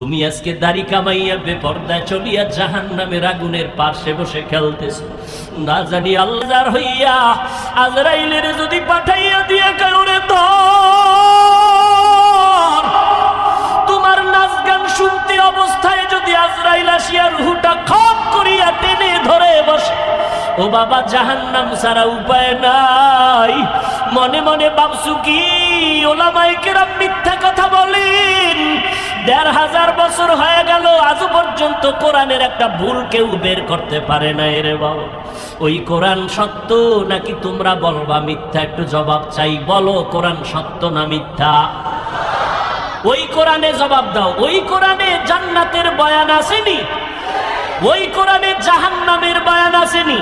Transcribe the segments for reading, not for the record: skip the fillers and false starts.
তুমি আজকে দাড়ি কামাইয়া বেপরদা চলিয়া জাহান্নামের আগুনের পাশে বসে খেলতেছ, না জানি আল্লাহর হইয়া আজরাইলের যদি পাঠাইয়া দিয়ে কাউরে ধর, তোমার নাচ গান শুনতে অবস্থায় যদি আজরাইল আসিয়া রুহটা খপ করিয়া টেনে ধরে বসে, ও বাবা জাহান্নাম ছাড়া উপায় নাই। মনে মনে ভাবছু কি ওলামায়ে কেরাম মিথ্যা কথা বলেন, ১৫০০ বছর হয়ে গেল আজ পর্যন্ত কোরআনের একটা ভুল কেউ বের করতে পারে না। এরে বাবা, ওই কোরআন সত্য নাকি তোমরা বলবা মিথ্যা? একটু জবাব চাই, বলো কোরআন সত্য না মিথ্যা? ওই কোরআনে জবাব দাও। ওই কোরআনে জান্নাতের বয়ান আসেনি? ওই কোরআনে জাহান্নামের বয়ান আসেনি?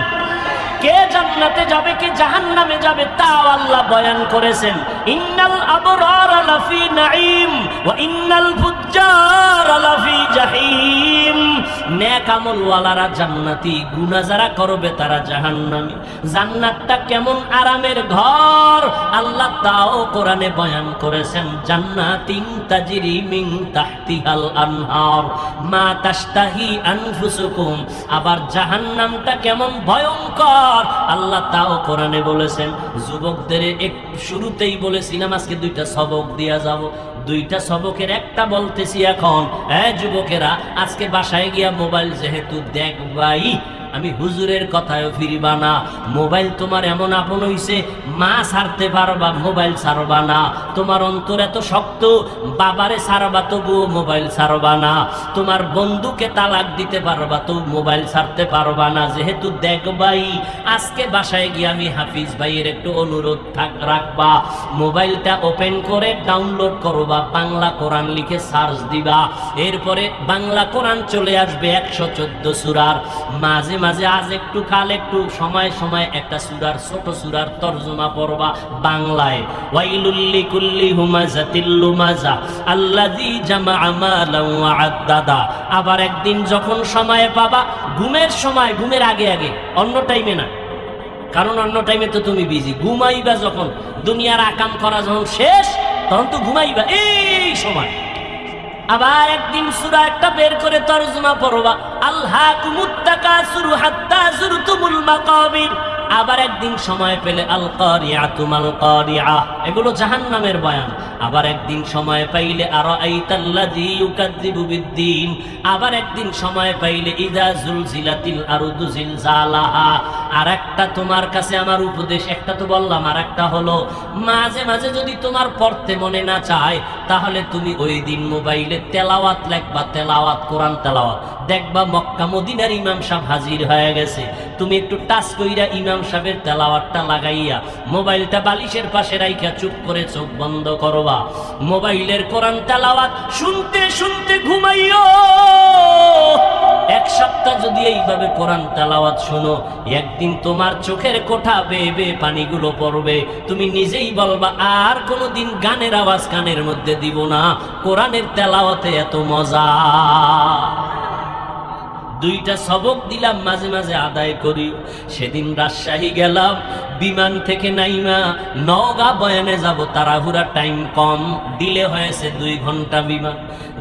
কে জান্নাতে যাবে কে জাহান্নামে যাবে তাও আল্লাহ বয়ান করেছেন। ইন্নাল আবরারা লাফি নাঈম ওয়া ইন্নাল ফুজ্জারা লাফি জাহিম। নেক আমলওয়ালারা জান্নাতি, গুনাহ যারা করবে তারা জাহান্নামী। জান্নাতটা কেমন আরামের ঘর আল্লাহ তাও কোরআনে বয়ান করেছেন। জান্নাতিন তাজরি মিন তাহতিহাল আনহার মা তাশতাহি আনফুসুকুম। আবার জাহান্নামটা কেমন ভয়ঙ্কর আল্লাহ তাও কোরআনে বলেছেন। যুবকদের শুরুতেই বলেছিলাম আজকে দুইটা সবক দিয়া যাব। দুইটা সবকের একটা বলতেছি এখন। যুবকেরা আজকে বাসায় গিয়া মোবাইল যেহেতু দেখবাই, আমি হুজুরের কথায়ও ফিরিবা না। মোবাইল তোমার এমন আপন হইছে, মা ছাড়তে পারবা, মোবাইল ছাড়বা না। তোমার অন্তর এত শক্ত, বাবারে ছাড়বা তবুও মোবাইল ছাড়বা না। তোমার বন্ধুকে তালাক দিতে পারবা তো মোবাইল ছাড়তে পারবা না। যেহেতু দেখবাই, আজকে বাসায় গিয়ে আমি হাফিজ ভাইয়ের একটু অনুরোধ রাখবা, মোবাইলটা ওপেন করে ডাউনলোড করবা, বাংলা কোরআন লিখে সার্চ দিবা, এরপরে বাংলা কোরআন চলে আসবে ১১৪ সূরার। মাঝে মাঝে আজ একটু কাল একটু সময় সময় একটা সূরার ছোট সূরার তরজমা পড়বা বাংলায়। ওয়াইলুল লিকুল্লি হুমাযাতিল লুমাযা আল্লাযী জামাআ মালান ওয়া আদ্দাদা। আবার একদিন যখন সময় পাবা, ঘুমের সময়, ঘুমের আগে আগে, অন্য টাইমে না, কারণ অন্য টাইমে তো তুমি বিজি। ঘুমাইবা যখন, দুনিয়ার আকাম করা যখন শেষ, তখন তো ঘুমাইবা এই সময়। আবার একদিন সূরা একটা বের করে তরজমা পড়বা, আলহাকুমুত তাকাসুরু হাত্তা যুরতুমুল মাকাবির। আবার একদিন সময় পেলে আল কারিআতু মাল কারিআ, এগুলো জাহান্নামের বয়ান। আবার একদিন সময় পাইলে আরাআইতাল্লাযী ইউকাযযিবু বিদ্দীন। আবার একদিন সময় পাইলে ইযা যুলজিলাতিল আরদু জিলজালাহা। আর একটা তোমার কাছে আমার উপদেশ, একটা তো বললাম, আর একটা হলো মাঝে মাঝে যদি তোমার পড়তে মনে না চায়, তাহলে তুমি ওই দিন মোবাইলে তেলাওয়াত লিখবা, তেলাওয়াত, কোরআন তেলাওয়াত। দেখবা মক্কা মদিনার ইমাম সাহেব হাজির হয়ে গেছে। তুমি একটু টাচ কইরা ইমাম সাহেবের তেলাওয়াতটা লাগাইয়া মোবাইলটা বালিশের পাশে রাইখা চুপ করে চোখ বন্ধ করবা। মোবাইলের কোরআন তেলাওয়াত শুনতে শুনতে ঘুমাইও। এক সপ্তাহ যদি এইভাবে কোরআন তেলাওয়াত শুনো, একদিন তোমার চোখের কোঠা বেয়ে বেয়ে পানিগুলো পড়বে। তুমি নিজেই বলবা আর কোনোদিন গানের আওয়াজ কানের মধ্যে দিব না, কোরআনের তেলাওয়াতে এত মজা। দুইটা সবক দিলাম, মাঝে মাঝে আদায় করি। সেদিন রাজশাহী গেলাম, বিমান থেকে নাইমা নওগাঁ বয়ানে যাব, তাড়াহুড়া, টাইম কম, ডিলে হয়েছে 2 ঘন্টা বিমান।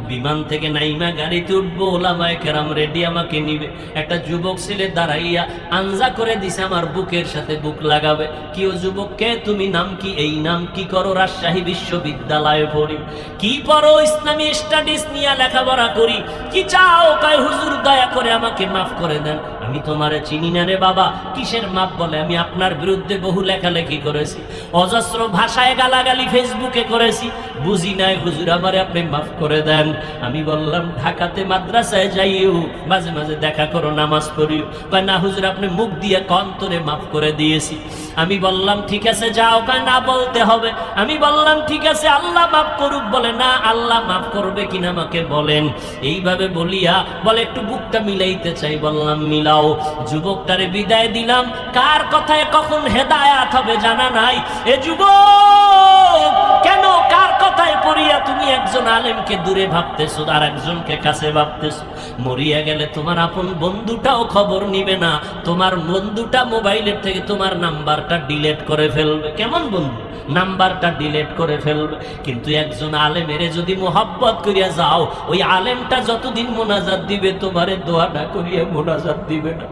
বিমান থেকে নাইমা গাড়িতে উঠবো, ওলামায়ে কেরাম রেডি আমাকে নিবে। একটা যুবক ছেলে দাঁড়াইয়া আঞ্জা করে দিছে, আমার বুকের সাথে বুক লাগাবে। কি ও যুবক, কে তুমি, নাম কি? এই নাম। কি করো? রাজশাহী বিশ্ববিদ্যালয়ে পড়ি। কি পড়ো? ইসলামী স্টাডিজ নিয়ে লেখাপড়া করি। কি চাও? কয় হুজুর দয়া করে আমাকে মাফ করে দেন, আমি তোমারে চিনি না রে বাবা। কিসের মাপ? বলে আমি আপনার বিরুদ্ধে বহু লেখালেখি করেছি, অজস্র ভাষায় গালাগালি ফেসবুকে করেছি, বুঝি নাই হুজুর, আমারে আপনি মাফ করে দেন। আমি বললাম ঢাকাতে মাদ্রাসায় যাইও, মাঝে মাঝে দেখা করো, নামাজ পড়িও। কয় না হুজুর, আপনি মুখ দিয়ে অন্তরে মাফ করে দিয়েছি। আমি বললাম ঠিক আছে যাও। কয় না, বলতে হবে। আমি বললাম ঠিক আছে, আল্লাহ মাফ করুক। বলে না, আল্লাহ মাফ করবে কিনা আমাকে বলেন। এইভাবে বলিয়া বলে একটু বুকটা মিলাইতে চাই। বললাম মিলাও। যুবকটারে বিদায় দিলাম। কার কথায় কখন হেদায়াত হবে জানা নাই। এ যুবক, কেন কার কথা কথায় পড়িয়া তুমি একজন আলেমকে দূরে ভাবতেছো আর একজনকে কাছে ভাবতেছো। মরিয়া গেলে তোমার আপন বন্ধুটাও খবর নিবে না, তোমার বন্ধুটা মোবাইলের থেকে তোমার নাম্বারটা ডিলিট করে ফেলবে। কেমন বন্ধু? নাম্বারটা ডিলিট করে ফেলবে। কিন্তু একজন আলেমের যদি মোহাব্বত করিয়া যাও, ওই আলেমটা যতদিন মোনাজাত দিবে তোমারে দোয়া না করিয়া মোনাজাত দিবে না।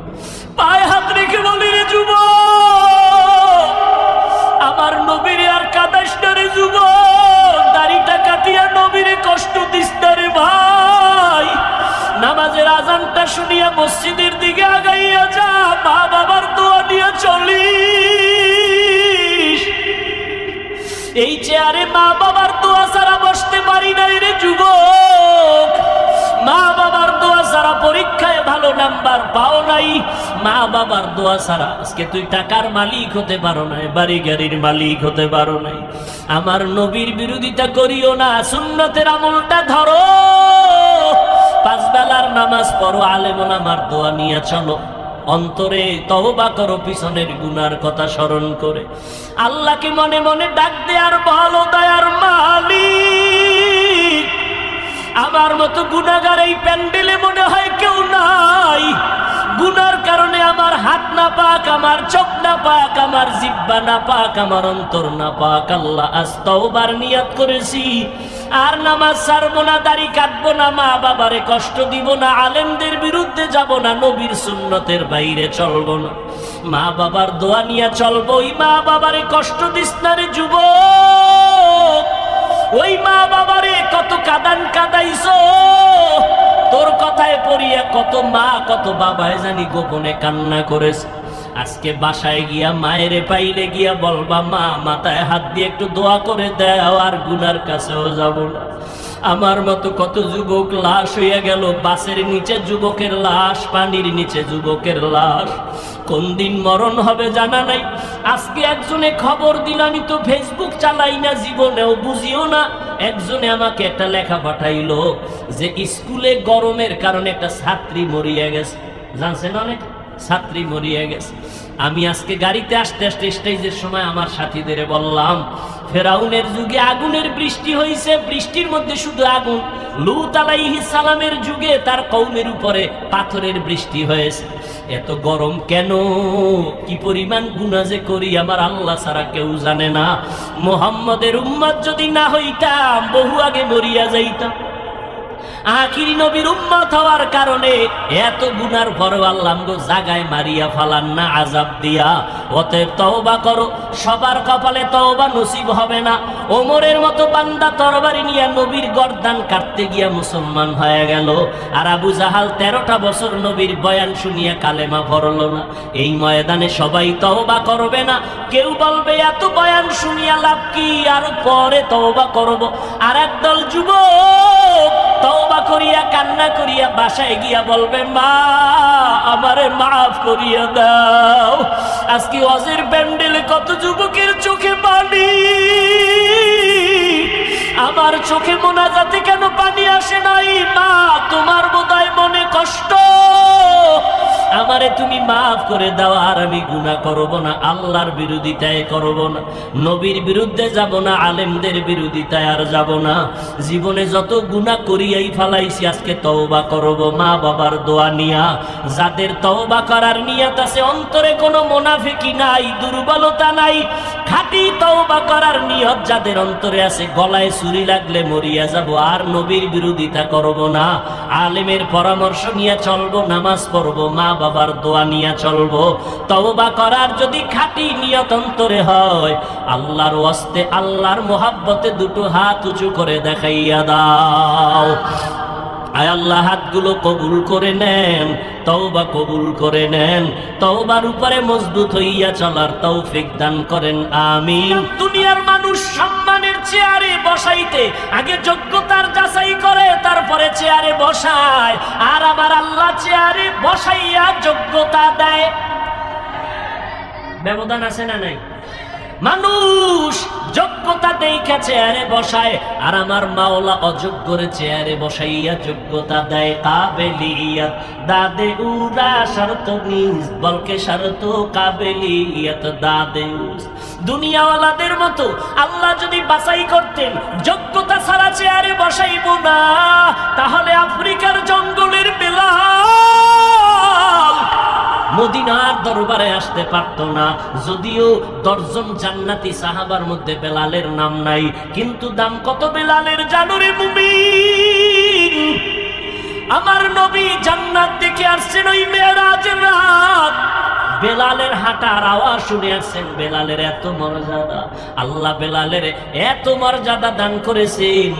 পায়ে হাত রেখে বলি রে যুবক, আমার নবীরে আর কাদাস না রে যুবক, দাড়িটা কাটিয়া নবীরে কষ্ট দিস না রে ভাই। নামাজের আজানটা শুনিয়া মসজিদের দিকে আগাইয়া যা, মা বাবার দোয়া নিয়ে চলিস। এই চেয়ারে মা বাবার দোয়া ছাড়া বসতে পারি নাই রে যুবক, মা বাবার দোয়া ছাড়া পরীক্ষায় ভালো নাম্বার পাও নাই, মা বাবার দোয়া ছাড়া আজকে তুই টাকার মালিক হতে পারো নাই, বাড়ি গাড়ির মালিক হতে পারো নাই। আমার নবীর বিরোধিতা করিও না, সুন্নতের আমলটা ধরো, পাঁচ বেলার নামাজ পড়ো, আলেম ওলামার দোয়া নিয়ে চলো, অন্তরে তওবা করো পিছনের গুনার কথা স্মরণ করে, আল্লাহকে মনে মনে ডাক দে আর ভালো দয়ার মালিক, আমার মতো গুনাহগার এই প্যান্ডেলে মনে হয় কেউ নাই। গুনার কারণে আমার হাত না পাক, আমার চোখ না পাক, আমার জিহ্বা না পাক, আমার অন্তর না পাক। আল্লাহ আজ তওবার নিয়ত করেছি, আর নামাজ ছাড়বো না, দাড়ি কাটবো না, মা বাবারে কষ্ট দিব না, আলেমদের বিরুদ্ধে যাব না, নবীর সুন্নতের বাইরে চলবো না, মা বাবার দোয়া নিয়ে চলবো। ওই মা বাবারে কষ্ট দিস না রে যুবক, ওই মা বাবারে কত কাদান কাদাইছো, তোর কথায় পড়িয়া কত মা কত বাবায় জানি গোপনে কান্না করেছে। আজকে বাসায় গিয়া মায়েরে পাইলে গিয়া বলবা, মা মাথায় হাত দিয়ে একটু দোয়া করে দাও, আর গুনার কাছেও যাব না। আমার মতো কত যুবক লাশ হইয়া গেল, বাসের নিচে যুবকের লাশ, পানির নিচে যুবকের লাশ, কোন দিন মরণ হবে জানা নাই। আজকে একজনে খবর দিল, আমি তো ফেসবুক চালাই না, জীবনেও বুঝিও না, একজনে আমাকে একটা লেখা পাঠাইলো যে স্কুলে গরমের কারণে একটা ছাত্রী মরিয়া গেছে। জানছেন অনেক ছাত্রী মরিয়া গেছে। আমি আজকে গাড়িতে আসতে আসতে স্টেজের সময় আমার সাথীদের বললাম, ফেরাউনের যুগে আগুনের বৃষ্টি হয়েছে, বৃষ্টির মধ্যে শুধু আগুন। লূত আলাইহিস সালামের যুগে তার কওমের উপরে পাথরের বৃষ্টি হয়েছে। এত গরম কেন? কি পরিমাণ গুনাহ যে করি আমার আল্লাহ ছাড়া কেউ জানে না। মুহাম্মদের উম্মত যদি না হইতাম বহু আগে মরিয়া যাইতাম। আখিরি নবীর উম্মত হওয়ার কারণে এত গুনার পরেও আল্লাহ গো জাগায় মারিয়া ফালান না আযাব দিয়া। অতএব তওবা করো, সবার কপালে তওবা নসিব হবে না। ওমরের মতো বান্দা তরবারি নিয়ে নবীর গর্দান কাটতে গিয়া মুসলমান হয়ে গেল, আর আবু জাহাল 13টা বছর নবীর বয়ান শুনিয়া কালেমা পড়ল না। এই ময়দানে সবাই তওবা করবে না, কেউ বলবে এত বয়ান শুনিয়া লাভ কি, আর পরে তওবা করব। আর একদল যুবক তওবা করিয়া কান্না করিয়া বাসায় গিয়া বলবে, মা আমারে মাফ করিয়া দাও। আজকে ওয়াজের প্যান্ডেলে কত যুবকের চোখে পানি, আমার চোখে মোনাজাতে কেন পানি আসে নাই? মা তোমার বোধহয় মনে কষ্ট, আমারে তুমি মাফ করে দাও, আর আমি গুনাহ করব না, আল্লাহর বিরোধিতায় করব না, নবীর বিরুদ্ধে যাব না, আলেমদের বিরোধিতায় আর যাব না। জীবনে যত গুনাহ করিয়াই ফালাইছি, আজকে তওবা করব মা বাবার দোয়া নিয়া। যাদের তওবা করার নিয়ত আছে, অন্তরে কোনো মুনাফিকি নাই, দুর্বলতা নাই, খাঁটি তওবা করার নিয়ত যাদের অন্তরে আছে, গলায় ছুরি লাগলে মরিয়া যাব, আর নবীর বিরোধিতা করব না, আলেমের পরামর্শ নিয়ে চলবো, নামাজ পড়বো, মা বাবার দোয়া নিয়ে চলবো। তওবা করার যদি খাঁটি নিয়ত অন্তরে হয়, আল্লাহর ওয়াস্তে আল্লাহর মোহাব্বতে দুটো হাত উঁচু করে দেখাইয়া দাও। আয় আল্লাহ হাতগুলো কবুল করে নেন, তওবা কবুল করে নেন, তওবার উপরে মজবুত হইয়া চলার তৌফিক দান করেন, আমিন। দুনিয়ার মানুষ সম্মানের চেয়ারে বসাইতে আগে যোগ্যতার যাচাই করে, তারপরে চেয়ারে বসায়, আর আমার আল্লাহ চেয়ারে বসাইয়া যোগ্যতা দেয়। ব্যবধান আছে না নাই? মানুষ যোগ্যতা দেখা চেয়ারে বসায়, আর আমার মাওলা অযোগ্যরে চেয়ারে বসাইয়া যোগ্যতা দেয়। কাবেলিয়াত দাদে উরা শর্ত নিজ বলকে শর্ত কাবেলিয়াত দাদে উস। দুনিয়াওয়ালাদের মতো আল্লাহ যদি বাছাই করতেন যোগ্যতা ছাড়া চেয়ারে বসাইব না, তাহলে আফ্রিকার জঙ্গলের বেলাল মদিনার দরবারে আসতে পারত না। যদিও 10 জন জান্নাতি সাহাবার মধ্যে বেলালের নাম নাই, কিন্তু দাম কত বেলালের জানো রে মুমিন? আমার নবী জান্নাত দেখে আসছেন ওই মেরাজের রাত, বেলালের হাঁটার আওয়াজ শুনে আসছেন। বেলালের এত মর্যাদা, আল্লাহ বেলালের এত মর্যাদা দান করেছেন,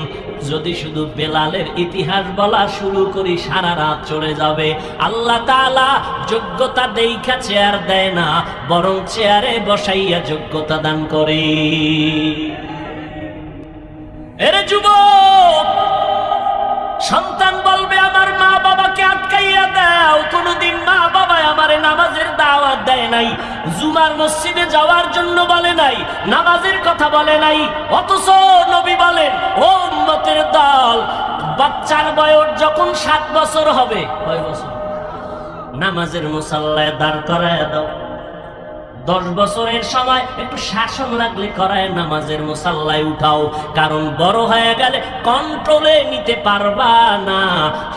যদি শুধু বেলালের ইতিহাস বলা শুরু করি সারা রাত চলে যাবে। আল্লাহ তাআলা যোগ্যতা দেইখা চেয়ার দেয় না, বরং চেয়ারে বসাইয়া যোগ্যতা দান করে। এরে যুবক, সন্তান বলবে আমার মা বাবাকে আটকাইয়া দাও। কোনদিন মা বাবা আমারে নামাজের দাওয়াত দেয় নাই, জুমার মসজিদে যাওয়ার জন্য বলে নাই, নামাজের কথা বলে নাই। অথচ নবী বলেন, ও উম্মতের দল, বাচ্চার বয়স যখন 7 বছর হবে, কয় বছর? নামাজের মুসাল্লায় দাঁড় করায় দাও। 10 বছরের সময় একটু শাসন লাগলে করায় নামাজের মুসাল্লায় উঠাও, কারণ বড় হয়ে গেলে কন্ট্রোলে নিতে পারবা না,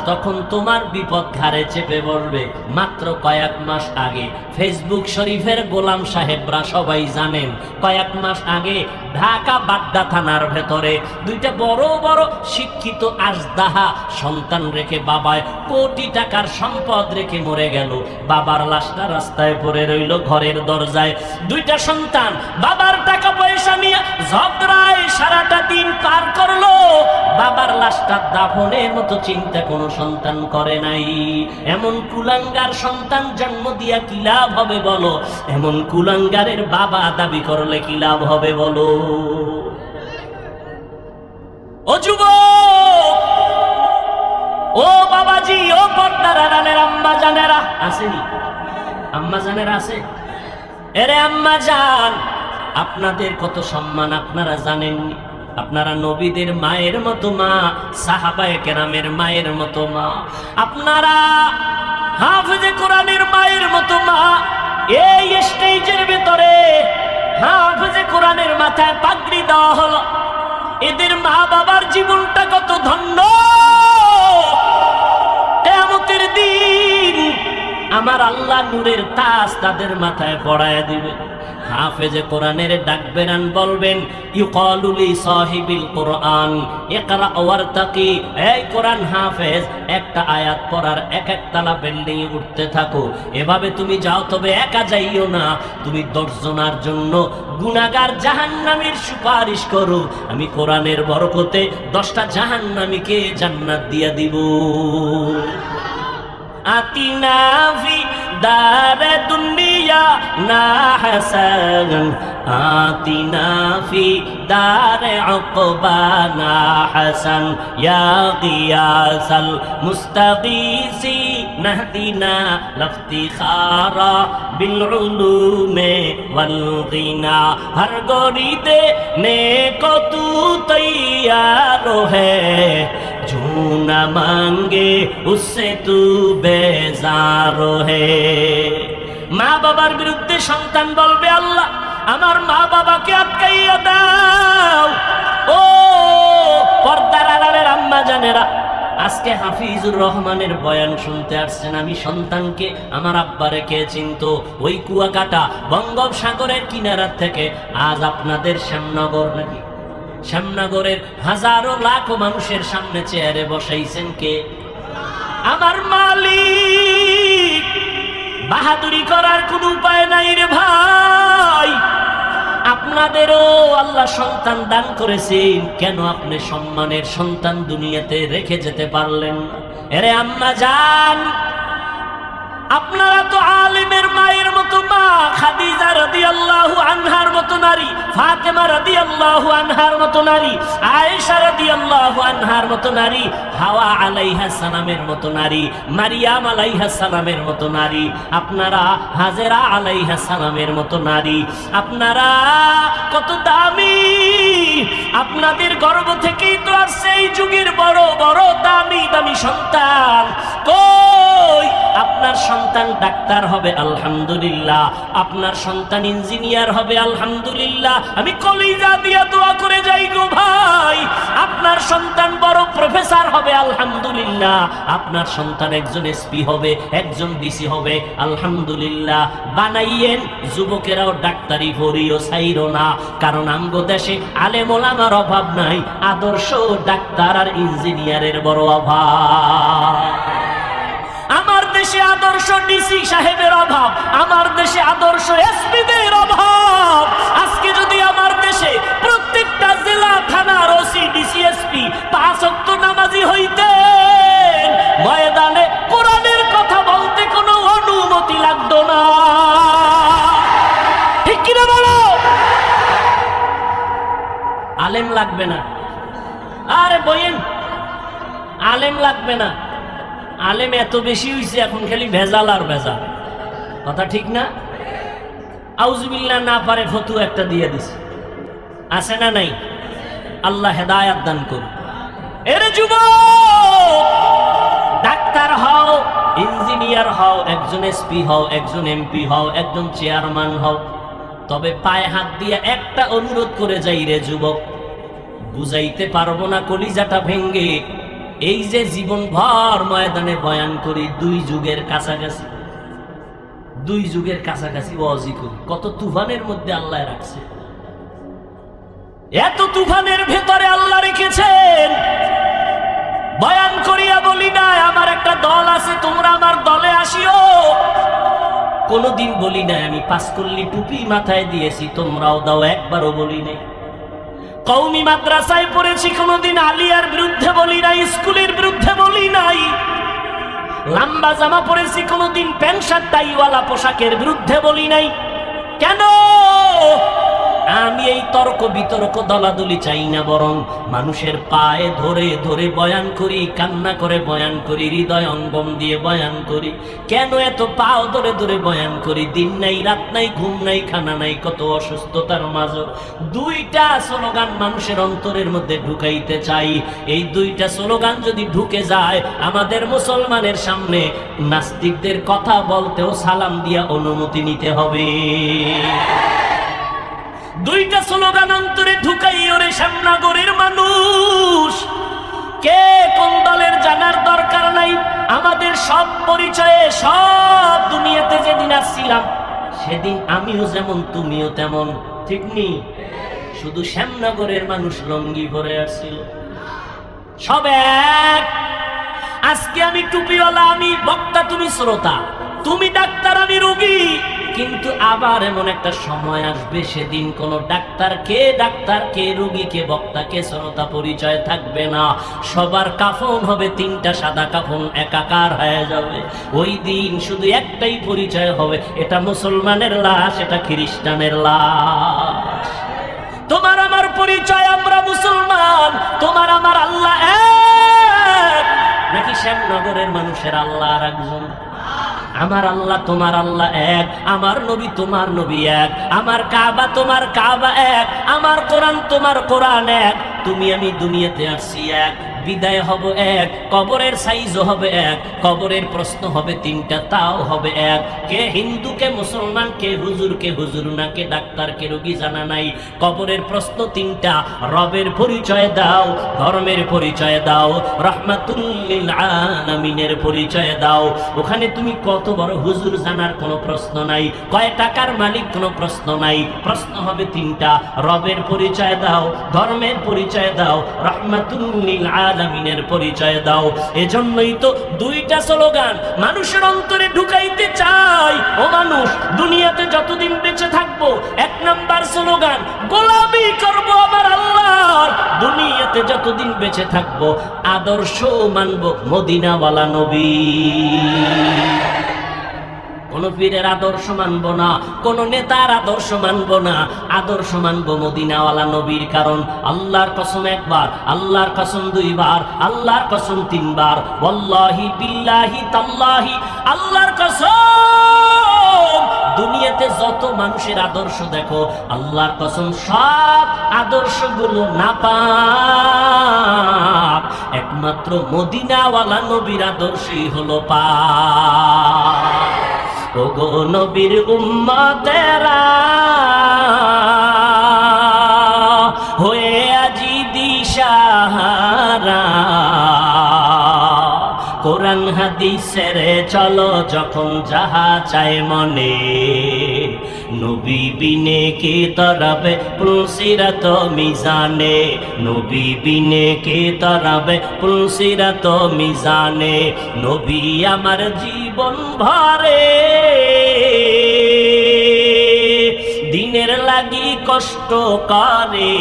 তখন তোমার বিপদ ঘাড়ে চেপে বসবে। মাত্র কয়েক মাস আগে ফেসবুক শরীফের গোলাম সাহেবরা সবাই জানেন, কয়েক মাস আগে ঢাকা বাড্ডা থানার ভেতরে 2টা বড় বড় শিক্ষিত আজদাহা সন্তান রেখে বাবায় কোটি টাকার সম্পদ রেখে মরে গেল। বাবার লাশটা রাস্তায় পড়ে রইল ঘরের দরজা। 2টা সন্তান বাবার টাকা পয়সা নিয়ে ঝগড়ায় সারাটা দিন পার করলো, বাবার লাশটা দাফনের মতো চিন্তা কোনো সন্তান করে নাই। এমন কুলাঙ্গার সন্তান জন্ম দিয়া কি লাভ হবে বলো? এমন কুলাঙ্গারের বাবা দাবি করলে কি লাভ হবে বলো? ও যুবক, ও বাবাজি, ও পর্দার আড়ালের আম্মা জানেরা আসেনি? আম্মা জানেরা আছে? এরে আম্মা জান, আপনাদের কত সম্মান আপনারা জানেননি? আপনারা নবীদের মায়ের মতো মা, সাহাবায়ে কেরামের মায়ের মতো মা, আপনারা হাফেজে কোরআনের মায়ের মতো মা। এই স্টেজের ভিতরে হাফেজে কোরআনের মাথায় পাগড়ি দেওয়া হলো। এদের মা বাবার জীবনটা কত ধন্য! কিয়ামতের দিন আমার আল্লাহ নূরের তাজ তাদের মাথায় পড়ায় দিবে। হাফেজে কোরআনের ডাকবেন, বলবেন ইউকালু লি সাহিবিল কোরআন ইকরা ওয়ারতাকি। এই কোরআন হাফেজ, একটা আয়াত পড়ার এক তালা বিল্ডিং এ উঠতে থাকো। এভাবে তুমি যাও, তবে একা যাইও না, তুমি 10 জনের জন্য গুনাহগার জাহান্নামীর সুপারিশ করো। আমি কোরআনের বরকতে 10টা জাহান্নামীকে জান্নাত দিয়া দিব। আতিনা ফি দারে দুনিয়া না হাসান, আতিনা ফি দারে উকবা না হাসান, ইয়া গিয়াসাল মুস্তাগীসি নাহদিনা লফতিখারা বিল উলুমে ওয়াল গিনা। হর গরিদে নেকো তু তৈয়ার হ্যায়, जो न मांगे उससे तू बेजार है। মা বাবার বিরুদ্ধে সন্তান বলবে, আল্লাহ আমার মা বাবাকে আটকাইয়া দাও। ও পর্দার আড়ালের আম্মা জানেরা, আজকে হাফিজুর রহমানের বয়ান শুনতে আসছেন। আমি সন্তানকে আমার আব্বারে কে চিনতো? ওই কুয়াকাটা বঙ্গোপসাগরের কিনারা থেকে আজ আপনাদের শ্যামনগর, নাকি শ্যামনগরের হাজারো লাখো মানুষের সামনে চেয়ারে বসাইছেন কে? আমার মালিক। বাহাদুরি করার কোনো উপায় নাই রে ভাই। আপনাদেরও আল্লাহ সন্তান দান করেছেন, কেন আপনি সম্মানের সন্তান দুনিয়াতে রেখে যেতে পারলেন না? এরে আম্মা জান, আপনারা তো আলিমের মায়ের মতো মা খাদিজা রাদিয়াল্লাহু আনহার মতো নারী, ফাতেমা রাদিয়াল্লাহু আনহার মতো নারী, আয়েশা রাদিয়াল্লাহু আনহার মতো নারী, হাওয়া আলাইহিস সালামের মতো নারী, মারিয়াম আলাইহিস সালামের মতো নারী, আপনারা হাজেরা আলাইহিস সালামের মতো নারী। আপনারা কত দামি, আপনাদের গর্ভ থেকেই তো আসছে এই যুগের বড় বড় দামি দামি সন্তান। কই আপনার সন্তান ডাক্তার হবে আলহামদুলিল্লাহ, আপনার সন্তান ইঞ্জিনিয়ার হবে আলহামদুলিল্লাহ। আমি কলিজা দিয়া দোয়া করে যাই গো ভাই, আপনার সন্তান বড় প্রফেসর হবে আলহামদুলিল্লাহ, আপনার সন্তান একজন এসপি হবে, একজন ডিসি হবে আলহামদুলিল্লাহ। বানাইয়েন যুবকেরাও ডাক্তারি পড়িও ছাইরো না, কারণ আমগো দেশে আলেম ওলামার অভাব নাই, আদর্শ ডাক্তার আর ইঞ্জিনিয়ারের বড় অভাব। আমার দেশে আদর্শ ডিসি সাহেবের অভাব, আমার দেশে আদর্শ এসপিদের অভাব। আজকে যদি আমার দেশে প্রত্যেকটা জেলা থানার ওসি ডিসি এসপি 5 ওয়াক্ত নামাজি হইতেন, ময়দানে কোরআনের কথা বলতে কোনো অনুমতি লাগতো না। ঠিক কিনা বলো? আলেম লাগবে না, আরে বইন আলেম লাগবে না। আলেম এত বেশি হইছে এখন খালি ভেজাল আর ভেজাল, কথা ঠিক না? আউযুবিল্লাহ না পারে ফতু একটা দিয়ে দিছে, আছে না নাই? আল্লাহ হেদায়াত দান করুন। এর যুবক, ডাক্তার হও, ইঞ্জিনিয়ার হও, একজন এসপি হও, একজন এমপি হও, একজন চেয়ারম্যান হও, তবে পায়ে হাত দিয়ে একটা অনুরোধ করে যাই রে যুবক, বুঝাইতে পারবো না কলিজাটা ভেঙ্গে। এই যে জীবন ভর ময়দানে বয়ান করি, 2 যুগের কাছাকাছি, 2 যুগের কাছাকাছি ওয়াজি করি, কত তুফানের মধ্যে আল্লাহ রাখছে। এত তুফানের ভেতরে আল্লাহ রেখেছেন, বয়ান করিয়া বলি না আমার একটা দল আছে, তোমরা আমার দলে আসিও। কোনদিন বলি নাই আমি 5 কল্লি টুপি মাথায় দিয়েছি, তোমরাও দাও, একবারও বলি নাই। কওমি মাদ্রাসায় পড়েছি, কোনদিন আলিয়ার বিরুদ্ধে বলি নাই, স্কুলের বিরুদ্ধে বলি নাই। লম্বা জামা পরেছি, কোনদিন প্যান্ট শার্ট টাইওয়ালা পোশাকের বিরুদ্ধে বলি নাই। কেন? আমি এই তর্ক বিতর্ক দলাদলি চাই না, বরং মানুষের পায়ে ধরে ধরে বয়ান করি, কান্না করে বয়ান করি, হৃদয় অঙ্গম দিয়ে বয়ান করি। কেন এত পাও ধরে ধরে বয়ান করি? দিন নাই রাত নাই, ঘুম নাই, খানা নাই, কত অসুস্থতার মাঝে 2টা স্লোগান মানুষের অন্তরের মধ্যে ঢুকাইতে চাই। এই 2টা স্লোগান যদি ঢুকে যায়, আমাদের মুসলমানের সামনে নাস্তিকদের কথা বলতেও সালাম দিয়া অনুমতি নিতে হবে। 2টা স্লোগান অন্তরে ঢুকাই। ওরে শ্যামনগরের মানুষ, কে কোন দলের জানার দরকার নাই, আমাদের সব পরিচয়ে, সব দুনিয়াতে যেদিন আসছিলাম সেদিন আমিও যেমন তুমিও তেমন, ঠিক নি? শুধু শ্যামনগরের মানুষ লঙ্গি ভরে আসছিল, সব এক। আজকে আমি টুপিওয়ালা, আমি বক্তা, তুমি শ্রোতা, তুমি ডাক্তার, আমি রোগী। কিন্তু আবার এমন একটা সময় আসবে, সেদিন কোন ডাক্তার কে রোগী, কে বক্তা, কে শ্রোতা পরিচয় থাকবে না। সবার কাফন হবে 3টা সাদা কাফন, একাকার হয়ে যাবে। ওই দিন শুধু একটাই পরিচয় হবে, এটা মুসলমানের লাশ, এটা খ্রিস্টানের লাশ। তোমার আমার পরিচয়, আমরা মুসলমান, তোমার আমার আল্লাহ এক। নাকি শ্যামনগরের মানুষের আল্লাহ আর একজন? আমার আল্লাহ তোমার আল্লাহ এক, আমার নবী তোমার নবী এক, আমার কাবা তোমার কাবা এক, আমার কোরআন তোমার কোরআন এক। তুমি আমি দুনিয়াতে আসছি এক, বিদায় হব এক, কবরের সাইজও হবে এক, কবরের প্রশ্ন হবে 3টা, তাও হবে এক। কে হিন্দু, কে মুসলমান, কে হুজুর না, কে ডাক্তার, কে রোগী জানা নাই। কবরের প্রশ্ন 3টা, রবের পরিচয় দাও, ধর্মের পরিচয় দাও, রাহমাতুল লিল আলামিনের পরিচয় দাও। ওখানে তুমি কত বড় হুজুর জানার কোনো প্রশ্ন নাই, কয় টাকার মালিক কোনো প্রশ্ন নাই। প্রশ্ন হবে 3টা, রবের পরিচয় দাও, ধর্মের পরিচয় দাও, রাহমাতুল লিল আলামিনের পরিচয় দাও। এজন্যই তো 2টা স্লোগান মানুষের অন্তরে ঢুকাইতে চাই। ও মানুষ, দুনিয়াতে যতদিন বেঁচে থাকবো, 1 নাম্বার স্লোগান গোলামি করব আমার আল্লাহর। দুনিয়াতে যতদিন বেঁচে থাকবো, আদর্শ মানব মদিনাওয়ালা নবী। কোন পীরের আদর্শ মানবো না, কোন নেতার আদর্শ মানবো না, আদর্শ মানবো মদিনাওয়ালা নবীর। কারণ আল্লাহর কসম একবার, আল্লাহর কসম দুইবার, আল্লাহর কসম তিনবার, ওয়াল্লাহি বিল্লাহি তাল্লাহি, আল্লাহর কসম দুনিয়াতে যত মানুষের আদর্শ দেখো, আল্লাহর কসম সব আদর্শগুলো নাপাক, একমাত্র মদিনাওয়ালা নবীর আদর্শই হলো পাক। ওগো নবীর উম্মতেরা হয়ে আজি দিশাহারা, কোরআন হাদিসের চলো যখন যাহা চায় মনে, নবী বিনে কে তরাবে পুলসিরাত মিজানে, নবী বিনে কে তরাবে পুলসিরাত মিজানে, নবী আমার জীবন ভরে দিনের লাগি কষ্ট করে,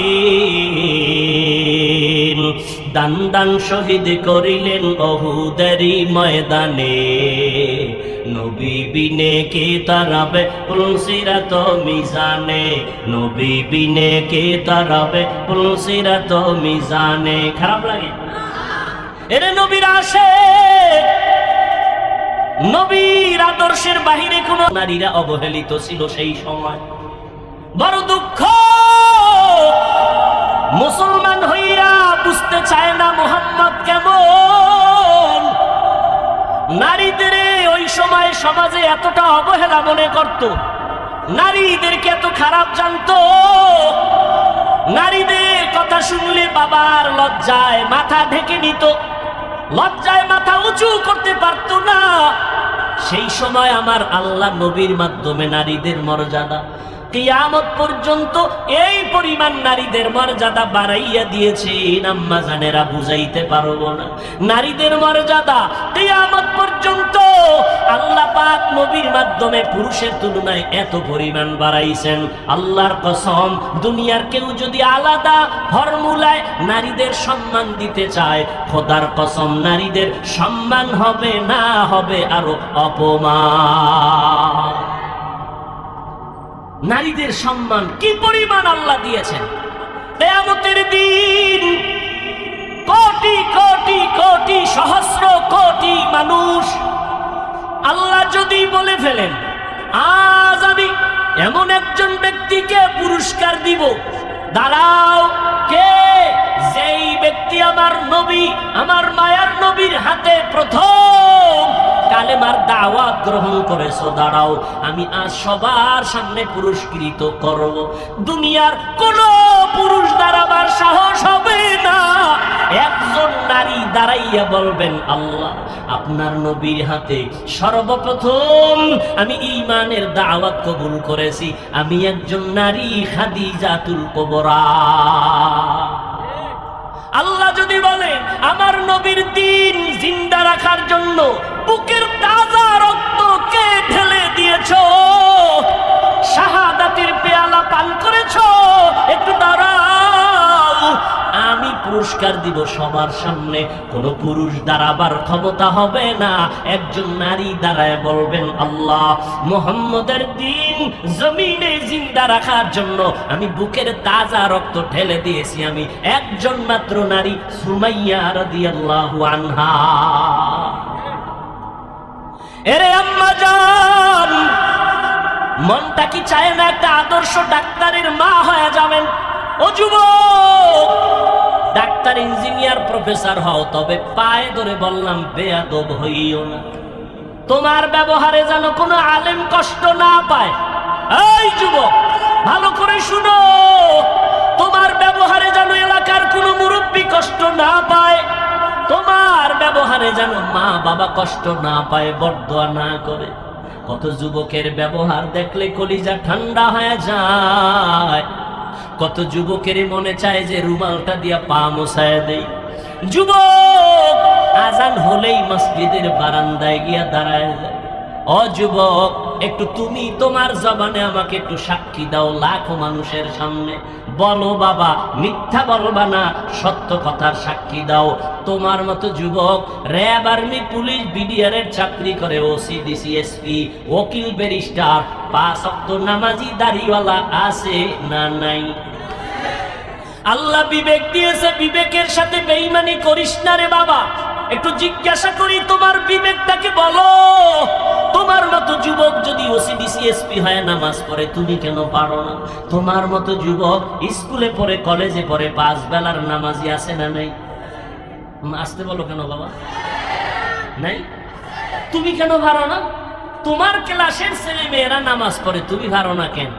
দান দান শহীদ করিলেন উহুদেরই ময়দানে, নবী বিনে কে তারাবে পুলসিরাত মিজানে, নবী বিনে কে তারাবে পুলসিরাত মিজানে। খারাপ লাগে? এরে নবীর আসে, নবীর আদর্শের বাহিরে কোন নারীরা অবহেলিত ছিল সেই সময়। বড় দুঃখ, মুসলমান হইয়া বুঝতে চায় না মুহাম্মদ কেমন। নারীদের ওই সময় সমাজে এতটা অবহেলা মনে করত, নারীদেরকে এত খারাপ জানতো, নারীদের কথা শুনলে বাবার লজ্জায় মাথা ঢেকে নিত, লজ্জায় মাথা উঁচু করতে পারত না। সেই সময় আমার আল্লাহ নবীর মাধ্যমে নারীদের মর্যাদা কিয়ামত পর্যন্ত এই পরিমাণ নারীদের মর্যাদা বাড়াইয়া দিয়েছেন, আম্মা জানেরা বুঝাইতে পারবো না। নারীদের মর্যাদা কিয়ামত পর্যন্ত আল্লাহ পাক নবীর মাধ্যমে পুরুষের তুলনায় এত পরিমাণ বাড়াইছেন। আল্লাহর কসম, দুনিয়ার কেউ যদি আলাদা ফর্মুলায় নারীদের সম্মান দিতে চায়, খোদার কসম নারীদের সম্মান হবে না, হবে আরো অপমান। নারীদের সম্মান কি পরিমাণ আল্লাহ দিয়েছেন। কিয়ামতের দিন কোটি কোটি কোটি সহস্র কোটি মানুষ আল্লাহ যদি বলে ফেলেন, আজ আমি এমন একজন ব্যক্তিকে পুরস্কার দিব, দাঁড়াও, কে? যেই ব্যক্তি আমার নবী, আমার মায়ার নবীর হাতে প্রথম কালেমার দাওয়াত গ্রহণ করেছো, দাঁড়াও, আমি আজ সবার সামনে পুরস্কৃত করব। দুনিয়ার কোন পুরুষ দাঁড়াবার সাহস হবে না। একজন নারী দাঁড়াইয়া বলবেন, আল্লাহ আপনার নবীর হাতে সর্বপ্রথম আমি ঈমানের দাওয়াত কবুল করেছি, আমি একজন নারী খাদিজাতুল কুবরা। আল্লাহ যদি বলে আমার নবীর দ্বীন জিন্দা রাখার জন্য বুকের তাজা রক্ত কে ঢেলে দিয়েছো, শাহাদাতের পেয়ালা পান করেছো, একটু দাঁড়াও, আমি পুরস্কার দিব সবার সামনে। কোন পুরুষ দাঁড়াবার ক্ষমতা হবে না। একজন নারী দাঁড়ায় বলবেন, আল্লাহ মুহাম্মদের দ্বীন জমিনে জিন্দা রাখার জন্য আমি বুকের তাজা রক্ত ঢেলে দিয়েছি, আমি একজন মাত্র নারী, সুমাইয়া রাদিয়াল্লাহু আনহা। এরে আম্মা জান, মনটা কি চায় না একটা আদর্শ ডাক্তারের মা হয়ে যাবেন? ও যুবক, ডাক্তার, ইঞ্জিনিয়ার, প্রফেসর হও, তবে পায়ে ধরে বললাম বেয়াদব হইও না। তোমার ব্যবহারে যেন কোনো আলেম কষ্ট না পায়। এই যুবক, ভালো করে শুনো, তোমার ব্যবহারে যেন এলাকার কোনো মুরব্বী কষ্ট না পায়, তোমার ব্যবহারে যেন মা বাবা কষ্ট না পায়, বরদোয়া না করে। কত যুবকের ব্যবহার দেখলে কলিজা ঠান্ডা হয়ে যায়, কত যুবকের মনে চায় যে রুমালটা দিয়া পা মোছায় দেই। যুবক আজান হলেই মসজিদের বারান্দায় গিয়া দাঁড়ায় যায়, ও যুবক, একটু তুমি তোমার জবানে আমাকে একটু সাক্ষী দাও লাখো মানুষের সামনে। বলো বাবা, মিথ্যা বলবা না, সত্য কথার সাক্ষী দাও। তোমার মতো যুবক র্যাব, আর্মি, পুলিশ, বিডিআর এর চাকরি করে, ওসি, ডিসি, এসপি, ওকিল, ব্যারিস্টার, 5 ওয়াক্ত নামাজি দাড়িওয়ালা আছে না নাই? আল্লাহ বিবেক দিয়েছে, বিবেকের সাথে বেঈমানি করিস না রে বাবা। একটু জিজ্ঞাসা করি, তোমার বিবেকটাকে বলো। তোমার মতো যুবক যদি ওসি, ডিসি, এসপি হয়, নামাজ পড়ে, তুমি কেন পারো না? তোমার মতো যুবক স্কুলে পড়ে, কলেজে পড়ে, 5 বেলার নামাজি আছে না নাই? আসতে বলো কেন বাবা? নাই? তুমি কেন পারো না? তোমার ক্লাসের ছেলে মেয়েরা নামাজ পড়ে, তুমি পারো না কেন?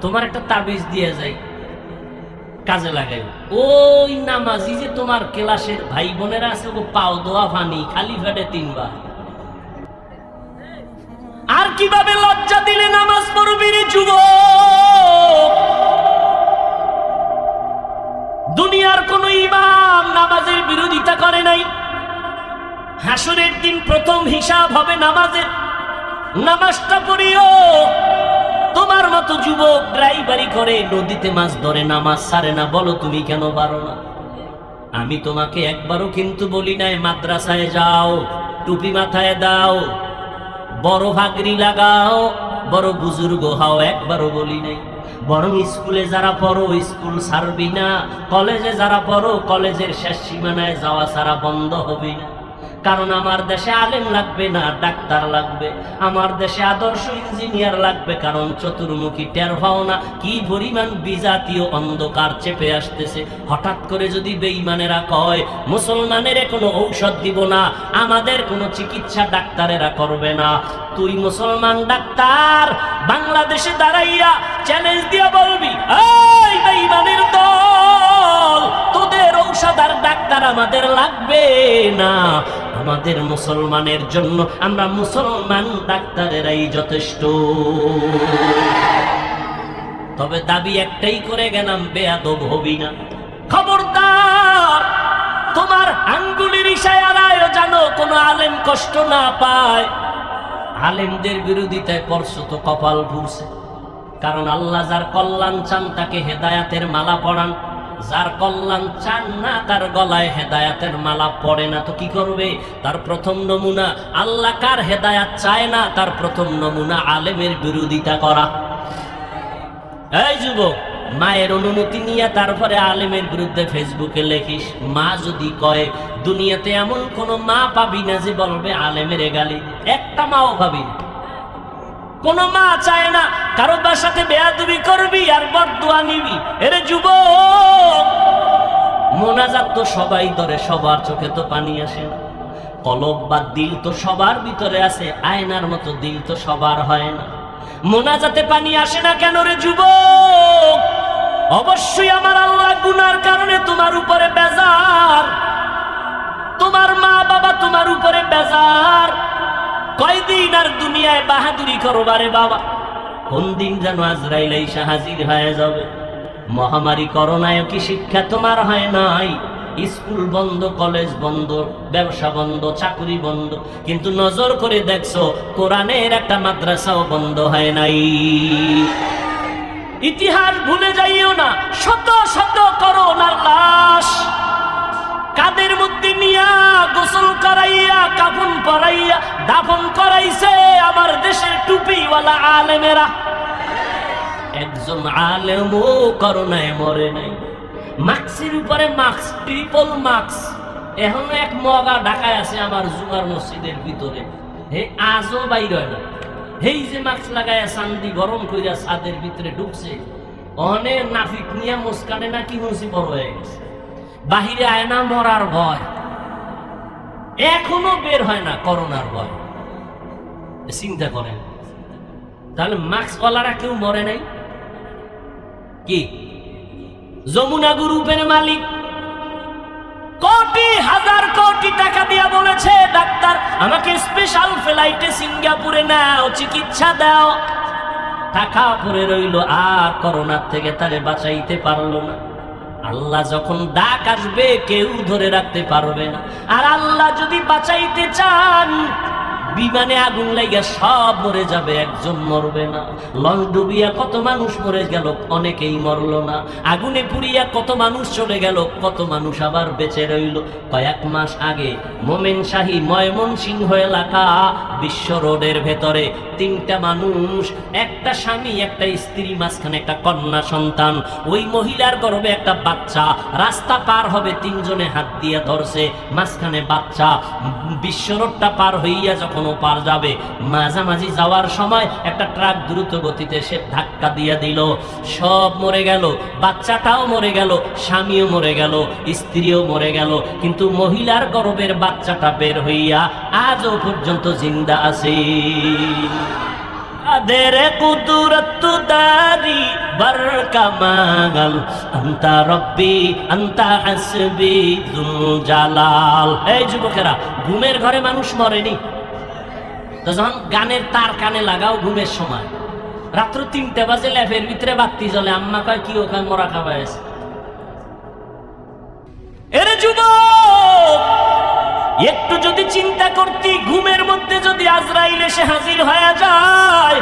তোমার একটা তাবিজ দিয়ে যায়, কাজে লাগাই। ওই নামাজি যে তোমার ক্লাসের ভাই বোনেরা আছে, ও পাও দোয়া পানি খালি ফেটে 3 বার। আর কিভাবে লজ্জা দিলে নামাজ পড়বি রে যুবক? দুনিয়ার কোন ইমাম নামাজের বিরোধিতা করে নাই। হাসরের দিন প্রথম হিসাব হবে নামাজের। নামাজটা পড়িও। তোমার মতো যুবক ড্রাইভারি করে, নদীতে মাছ ধরে, নামাজ ছাড়ে না, বলো তুমি কেন পারো না? আমি তোমাকে একবারও কিন্তু বলি নাই মাদ্রাসায় যাও, টুপি মাথায় দাও, বড় ভাগরি লাগাও, বড় বুজুর্গ হও, একবারও বলি নাই। বরং স্কুলে যারা পড়ো স্কুল ছাড়বি না, কলেজে যারা পড়ো কলেজের শেষ সীমানায় যাওয়া ছাড়া বন্ধ হবে না। কারণ আমার দেশে আলেম লাগবে না, ডাক্তার লাগবে। আমার দেশে আদর্শ ইঞ্জিনিয়ার লাগবে, কারণ চতুর্মুখী টের পাও না কি পরিমাণ বিজাতীয় অন্ধকার চেপে আসতেছে। হঠাৎ করে যদি বেঈমানেরা কয় মুসলমানের কোনো ঔষধ দিব না, আমাদের কোনো চিকিৎসা ডাক্তারেরা করবে না, তুই মুসলমান ডাক্তার বাংলাদেশে দাঁড়াইয়া চ্যালেঞ্জ দিয়ে বলবি, এই বেঈমানের দল, তোদের ঔষধ আর ডাক্তার আমাদের লাগবে না, আমাদের মুসলমানের জন্য আমরা মুসলমান ডাক্তারেরাই যথেষ্ট। তবে দাবি একটাই করে গেলাম, বেয়াদব হবি না। খবরদার, তোমার আঙ্গুলের ইশারায় জানো কোনো আলেম কষ্ট না পায়। আলেমদের বিরোধিতায় পড়ছো তো কপাল পুড়ছে। কারণ আল্লাহ যার কল্যাণ চান তাকে হেদায়াতের মালা পরান, যার কল্যাণ চান না তার গলায় হেদায়াতের মালা পড়ে না। তো কি করবে? তার প্রথম নমুনা, আল্লাহ কার হেদায়াত চায় না তার প্রথম নমুনা আলেমের বিরোধিতা করা। এই যুবক, মায়ের অনুমতি নিয়ে তারপরে আলেমের বিরুদ্ধে ফেসবুকে লেখিস। মা যদি কয়, দুনিয়াতে এমন কোন মা পাবি না যে বলবে আলেমের গালি, একটা মাও পাবি না। কোন মা চায় না কারো সাথে বেয়াদবি করবি আর বদদুয়া নিবি। এরে যুবক, মোনাজাত তো সবাই ধরে, সবার চোখে তো পানি আসে না। কলব বা দিল তো সবার ভিতরে আছে, আয়নার মতো দিল তো সবার হয় না। মোনাজাতে পানি আসে না কেন রে যুবক? অবশ্যই আমার আল্লাহ গুনার কারণে তোমার উপরে বেজার, তোমার মা বাবা তোমার উপরে বেজার। কয়দিন আর দুনিয়ায় বাহাদুরি করবারে বাবা? কোন দিন যেন আজরাইল এসে হাজির হয়ে যাবে। মহামারী করোনায় কি শিক্ষা তোমার হয় নাই? স্কুল বন্ধ, কলেজ বন্ধ, ব্যবসা বন্ধ, চাকরি বন্ধ, কিন্তু নজর করে দেখছো কোরআনের একটা মাদ্রাসাও বন্ধ হয় নাই। ইতিহাস ভুলে যাইও না, শত শত করোনার লাশ কাদের মধ্যে নিয়া গোসল করাইয়া কাফন পরাইয়া দাফন করাইছে আমার দেশের টুপিওয়ালা আলেমেরা। একজন আলেমও করোনায় মরে নাই। মাস্কের উপরে মাস্ক, ট্রিপল মাস্ক এখনো এক মগা ঢাকায় আছে আমার জুমার মসজিদের ভিতরে, হে আজও বাইর হয় না। এই যে মাস্ক লাগায় চান্দি গরম করিয়া ছাদের ভিতরে ঢুকছে, অনেক নাফিক নিয়ে মুস্কানে নাকি হুঁসি বড় হয়ে গেছে। বাহিরে আয় না, মরার ভয়, এখনো বের হয় না করোনার ভয়। চিন্তা করেন, তাহলে মাস্কওয়ালারা কেউ মরে নাই কি? যমুনা গ্রুপের মালিক কোটি হাজার কোটি টাকা দিয়া বলেছে, ডাক্তার আমাকে স্পেশাল ফ্লাইটে সিঙ্গাপুরে নাও, চিকিৎসা দাও। টাকা পড়ে রইল, আর করোনার থেকে তারে বাঁচাইতে পারলো না। আল্লাহ যখন ডাক আসবে কেউ ধরে রাখতে পারবে না। আর আল্লাহ যদি বাঁচাইতে চান, বিমানে আগুন লাগা সব মরে যাবে, একজন মরবে না। লঞ্চ ডুবিয়া কত মানুষ মরে গেল, অনেকেই মরল না। আগুনে পুড়িয়া কত মানুষ চলে গেল, কত মানুষ আবার বেঁচে রইল। কয়েক মাস আগে মোমেনশাহী ময়মনসিংহ এলাকা বিশ্ব রোডের ভেতরে 3টা মানুষ, একটা স্বামী একটা স্ত্রী, মাঝখানে একটা কন্যা সন্তান, ওই মহিলার গর্ভে একটা বাচ্চা, রাস্তা পার হবে 3 জনে হাত দিয়ে ধরছে, মাঝখানে বাচ্চা। বিশ্ব রোডটা পার হইয়া যখন ও পার যাবে, মাঝামাঝি যাওয়ার সময় একটা ট্রাক দ্রুত গতিতে সে ধাক্কা দিয়ে দিল, সব মরে গেল, বাচ্চাটাও মরে গেল, স্বামীও মরে গেল, স্ত্রীও মরে গেল, কিন্তু মহিলার গর্ভের বাচ্চাটা বের হইয়া আজও পর্যন্ত জিন্দা আছে। আদেরে কুদরত দারি বরকামাল আনতা রব্বি আনতা হাসবি যুল জালাল। এই যুবকেরা, ঘুমের ঘরে মানুষ মরেনি তো যখন গানের তার কানে লাগাও ঘুমের সময়, রাত্র 3টা বাজে ল্যাপের ভিতরে বাতি জ্বলে, আম্মা কয় কি ওখানে মরা খাওয়া আছে? এরে যুবক, একটু যদি চিন্তা করতি, ঘুমের মধ্যে যদি আজরাইল এসে হাজির হয়ে যায়,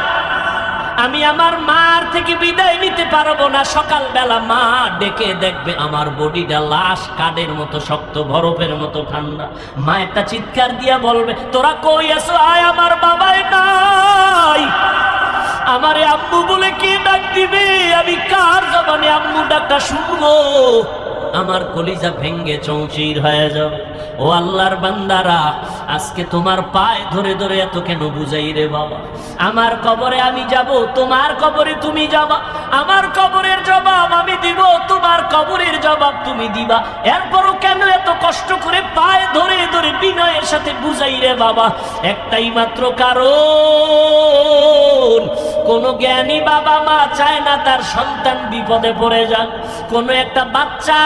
আমি আমার মার থেকে বিদায় নিতে পারবো না। সকালবেলা মা ডেকে দেখবে আমার বডিটা লাশ কাঠের মতো শক্ত, বরফের মতো ঠান্ডা। মা একটা চিৎকার দিয়া বলবে, তোরা কই আছো? আয়, আমার বাবাই নাই। আমারে আম্মু বলে কে ডাক দিবে? আমি কার জবানে আম্মু ডাকটা শুনবো? আমার কলিজা ভেঙ্গে চৌচির হয়ে যাবে। ও আল্লাহর বান্দারা, আজকে তোমার পায়ে ধরে ধরে এত কেন বুঝাই রে বাবা? আমার কবরে আমি যাব, তোমার কবরে তুমি যাবা। আমার কবরের জবাব আমি দিব, তোমার কবরের জবাব তুমি দিবা। এরপরও কেন এত কষ্ট করে পায়ে ধরে ধরে বিনয়ের সাথে বুঝাই রে বাবা? একটাই মাত্র কারণ, কোন জ্ঞানী বাবা মা চায় না তার সন্তান বিপদে পড়ে যান। কোন একটা বাচ্চা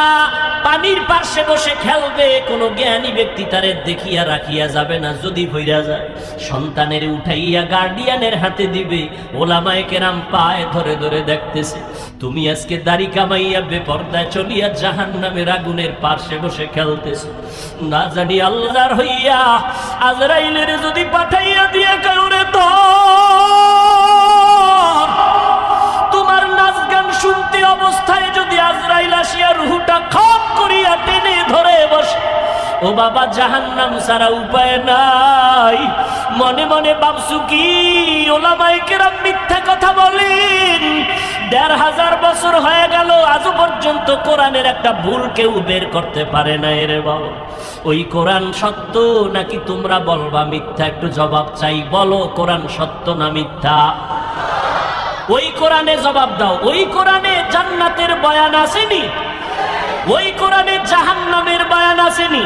পানির পাশে বসে খেলবে, কোন জ্ঞানী ব্যক্তি তারে দেখিয়া রাখিয়া যাবে না, যদি ভইরা যায় সন্তানের উঠাইয়া গার্ডিয়ানের হাতে দিবে। ওলামায়ে কেরাম পায়ে ধরে ধরে দেখতেছে, তুমি আজকে দাড়ি কামাইয়া বেপরদায় চলিয়া জাহান্নামের আগুনের পাশে বসে খেলতেছো। না জানি আল্লাহর হইয়া আজরাইলের যদি পাঠাইয়া দিয়ে কাউরে তোমার নাচ গান শুনতে অবস্থায় যদি আজরাইল আসিয়া রুহুটা খপ করিয়া টেনে ধরে বসে, ও বাবা, জাহান্নাম ছাড়া উপায় নাই। মনে মনে ভাবছু কি ওলামায়ে কেরাম মিথ্যা কথা বলেন? ১৫০০ বছর হয়ে গেল, আজও পর্যন্ত কোরআনের একটা ভুল কেউ বের করতে পারে না। রে বাবা, ওই কোরআন সত্য নাকি তোমরা বলবা মিথ্যা? একটু জবাব চাই, বলো কোরআন সত্য না মিথ্যা? ওই কোরআনে জবাব দাও। ওই কোরআনে জান্নাতের বয়ান আসেনি? ওই কোরআনে জাহান্নামের বয়ান আসেনি?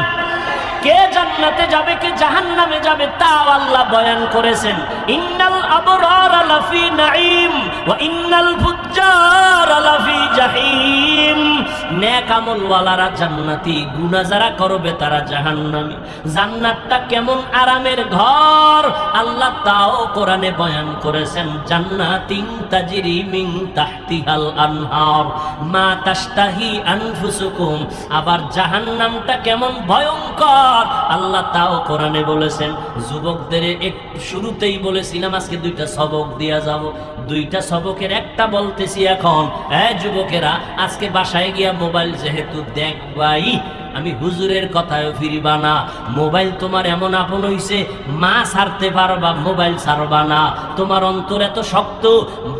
কে জান্নাতে যাবে কে জাহান্নামে যাবে তাও আল্লাহ বয়ান করেছেন। ইন্নাল আবরারা লাফি নাঈম ওয়া ইন্নাল ফুজ্জারা লাফি জাহিম। নেক আমলওয়ালারা জান্নাতি, গুনাহ যারা করবে তারা জাহান্নামী। জান্নাতটা কেমন আরামের ঘর আল্লাহ তাও কোরআনে বয়ান করেছেন। জান্নাতিন তাজরি মিন তাহতিহাল আনহার মা তাশতাহি আনফুসুকুম। আবার জাহান্নামটা কেমন ভয়ঙ্কর আল্লাহ তাও কোরআনে বলেছেন। যুবকদের একটু শুরুতেই বলেছিলাম আজকে 2টা সবক দিয়া যাব। 2টা সবকের একটা বলতেছি এখন। যুবকেরা, আজকে বাসায় গিয়া মোবাইল যেহেতু দেখবাই, আমি হুজুরের কথায় ফিরবা না। মোবাইল তোমার এমন আপন হইছে, মা ছাড়তে পারবা, মোবাইল ছাড়বা না। তোমার অন্তর এত শক্ত,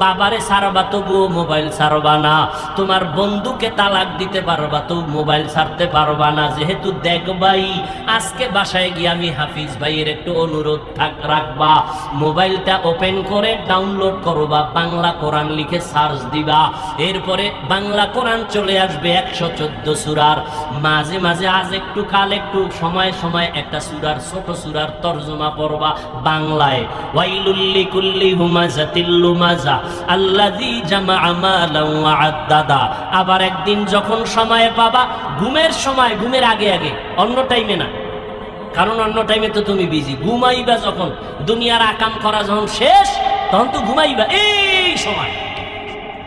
বাবারে ছাড়বা তবুও মোবাইল ছাড়বা না। তোমার বন্ধুকে তালাক দিতে পারবা তো মোবাইল ছাড়তে পারবা না। যেহেতু দেখবাই, আজকে বাসায় গিয়ে আমি হাফিজ ভাইয়ের একটু অনুরোধ রাখবা, মোবাইলটা ওপেন করে ডাউনলোড করবা, বাংলা কোরআন লিখে সার্চ দিবা। এরপরে বাংলা কোরআন চলে আসবে 114 সূরার। মাঝে মাঝে আজ একটু কাল একটু সময় সময় একটা সূরার ছোট সূরার তরজমা পড়বা বাংলায়। ওয়াইলুল লিকুল্লি হুমাযাতিল লুমাযা আল্লাযী জামাআ মালান ওয়া আদ্দাদা। আবার একদিন যখন সময় পাবা, ঘুমের সময়, ঘুমের আগে আগে, অন্য টাইমে না, কারণ অন্য টাইমে তো তুমি বিজি। ঘুমাইবা যখন, দুনিয়ার আকাম করা যখন শেষ, তখন তো ঘুমাইবা এই সময়।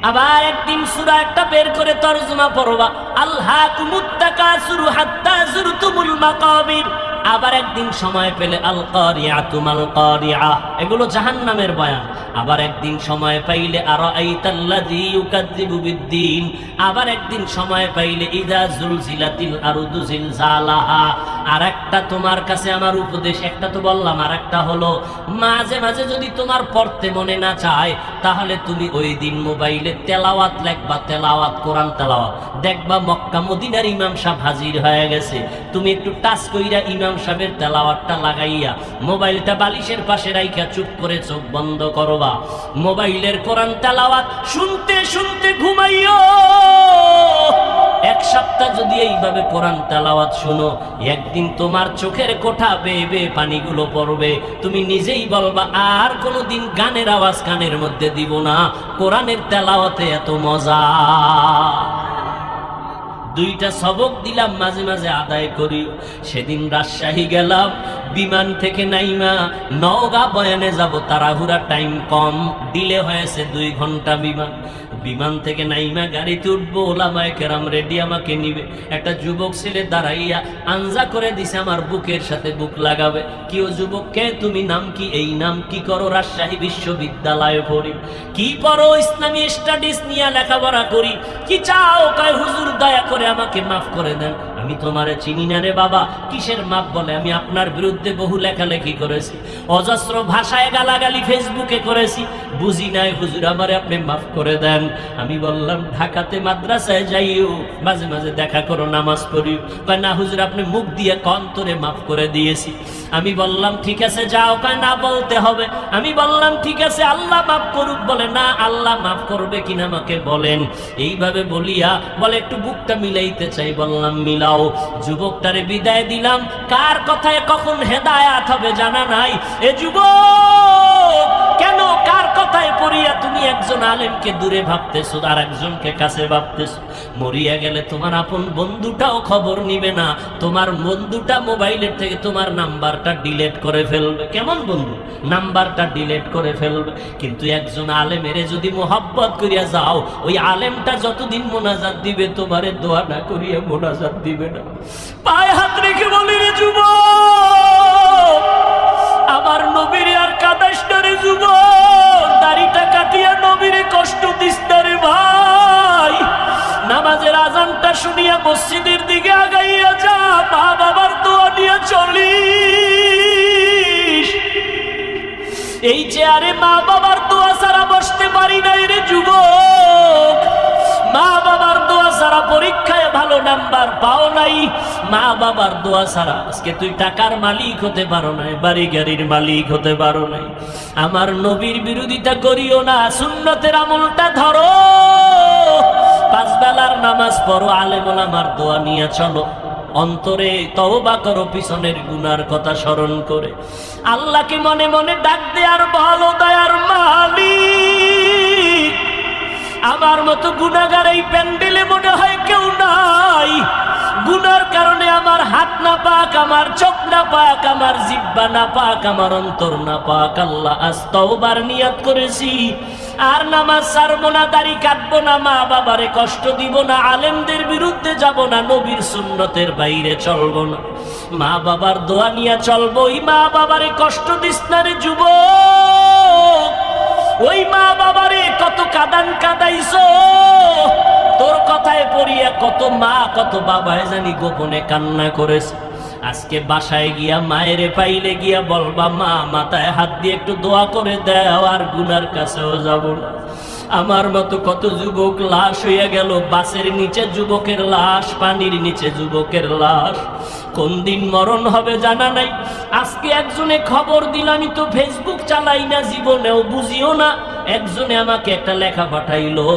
আবার একদিন সূরা একটা বের করে তরজমা পড়বা, আলহাকুমুত তাকাসুরু হাত্তা যুরতুমুল মাকাবির। আবার একদিন সময় পেলে আল কারিআতু মাল কারিআ, এগুলো জাহান্নামের বয়ান। আবার একদিন সময় পাইলে আরাআইতাল্লাযী ইউকাযযিবু বিদ্দীন, আবার একদিন সময় পাইলে ইযা যুলজিলাতিল আরদু জিলজালাহা। আর একটা তোমার কাছে আমার উপদেশ, একটা তো বললাম, আর একটা হলো মাঝে মাঝে যদি তোমার পড়তে মনে না চায় তাহলে তুমি ওই দিন মোবাইলে তেলাওয়াত লেখবা, তেলাওয়াত, কোরআন তেলাওয়াত, দেখবা মক্কা মদিনার ইমাম সাহেব হাজির হয়ে গেছে। তুমি একটু টাচ কইরা ইমাম সাহেবের তেলাওয়াতটা লাগাইয়া মোবাইলটা বালিশের পাশে রাইখা চুপ করে চোখ বন্ধ করবা, মোবাইলের কোরআন তেলাওয়াত শুনতে শুনতে ঘুমাইও। এক সপ্তাহ যদি এইভাবে কোরআন তেলাওয়াত শুনো, একদিন তোমার চোখের কোঠা বেয়ে বেয়ে পানিগুলো পড়বে। তুমি নিজেই বলবা আর কোনোদিন গানের আওয়াজ কানের মধ্যে দিব না, কোরআনের তেলাওয়াতে এত মজা। দুইটা সবক দিলাম, মাঝে মাঝে আদায় করি। সেদিন রাজশাহী গেলাম, বিমান থেকে নাইমা নওগাঁ বয়ানে যাব, তাড়াহুড়া, টাইম কম, ডিলে হয়েছে 2 ঘন্টা বিমান। বিমান থেকে নাইমা গাড়িতে উঠবো, ওলামায়ে কেরাম রেডি আমাকে নিবে। একটা যুবক ছেলে দাঁড়াইয়া আঞ্জা করে দিছে আমার বুকের সাথে বুক লাগাবে। কি ও যুবক, কে তুমি, নাম কি? এই নাম। কি করো? রাজশাহী বিশ্ববিদ্যালয়ে পড়ি। কি পড়ো? ইসলামী স্টাডিজ নিয়ে লেখাপড়া করি। কি চাও? কয় হুজুর দয়া করে আমাকে মাফ করে দেন, আমি তোমারে চিনি না রে বাবা। কিসের মাপ? বলে আমি আপনার বিরুদ্ধে বহু লেখালেখি করেছি, অজস্র ভাষায় গালাগালি ফেসবুকে করেছি, বুঝি নাই হুজুর, আমারে আপনি মাফ করে দেন। আমি বললাম ঢাকাতে মাদ্রাসায় যাইও, মাঝে মাঝে দেখা করো, নামাজ পড়িও। কয় না হুজুর, আপনি মুখ দিয়ে অন্তরে মাফ করে দিয়েছি। আমি বললাম ঠিক আছে যাও। কয় না, বলতে হবে। আমি বললাম ঠিক আছে, আল্লাহ মাফ করুক। বলে না, আল্লাহ মাফ করবে কিনা আমাকে বলেন। এইভাবে বলিয়া বলে একটু বুকটা মিলাইতে চাই। বললাম মিলাও। যুবকটারে বিদায় দিলাম। কার কথায় কখন হেদায়াত হবে জানা নাই। এ যুবক, কেন কার কথায় পড়িয়া তুমি একজন আলেমকে দূরে ভাবতেছো আর একজনকে কাছে ভাবতেছো? মরিয়া গেলে তোমার আপন বন্ধুটাও খবর নিবে না, তোমার বন্ধুটা মোবাইলের থেকে তোমার নাম্বারটা ডিলিট করে ফেলবে। কেমন বন্ধু? নাম্বারটা ডিলিট করে ফেলবে। কিন্তু একজন আলেমের যদি মোহাব্বত করিয়া যাও, ওই আলেমটা যতদিন মোনাজাত দিবে তোমারে দোয়া না করিয়া মোনাজাত দিবে না। পায়ে হাত রেখে বলি রে যুবক, আমার নবীর আর কাদাইস না রে যুবক, দাড়িটা কাটিয়া নবীরে কষ্ট দিস না রে ভাই। নামাজের আজানটা শুনিয়া মসজিদের দিকে আগাইয়া যা, মা বাবার দোয়া নিয়ে চলিস। এই চেয়ারে মা বাবার দোয়া ছাড়া বসতে পারি নাই রে যুবক। মা বাবার দোয়া ছাড়া পরীক্ষায় ভালো নাম্বার পাও নাই। মা বাবার দোয়া ছাড়া আজকে তুই টাকার মালিক হতে পারো নাই, বাড়ি গাড়ির মালিক হতে পারো নাই। আমার নবীর বিরোধিতা করিও না, সুন্নতের আমলটা ধরো, 5 বেলার নামাজ পড়ো, আলেম ওলামার দোয়া নিয়ে চলো, অন্তরে তওবা করো পিছনের গুনার কথা স্মরণ করে। আল্লাহকে মনে মনে ডাক দে আর বলো, দয়ার মালিক, আমার মতো গুনাহগার এই প্যান্ডেলে মনে হয় কেউ নাই। গুনার কারণে আমার হাত না পাক, আমার চোখ না পাক, আমার জিহ্বা না পাক, আমার অন্তর না পাক। আল্লাহ আজ তওবার নিয়ত করেছি, আর নামাজ ছাড়বো না, দাড়ি কাটবো না, মা বাবারে কষ্ট দিব না, আলেমদের বিরুদ্ধে যাব না, নবীর সুন্নতের বাইরে চলবো না, মা বাবার দোয়া নিয়ে চলবো। ওই মা বাবারে কষ্ট দিস না রে যুবক। ওই মা বাবারে কত কাদান কাদাইছো, তোর কথায় পড়িয়া কত মা কত বাবায় জানি গোপনে কান্না করেছে। আজকে বাসায় গিয়া মায়েরে পাইলে গিয়া বলবা, মা মাথায় হাত দিয়ে একটু দোয়া করে দাও, আর গুনার কাছেও যাব না। আমার মতো কত যুবক লাশ হইয়া গেল, বাসের নিচে যুবকের লাশ, পানির নিচে যুবকের লাশ। কোন দিন মরণ হবে জানা নাই। আজকে একজনে খবর দিল, আমি তো ফেসবুক চালাই না, জীবনেও বুঝিও না। একজনে আমাকে একটা লেখা পাঠাইলো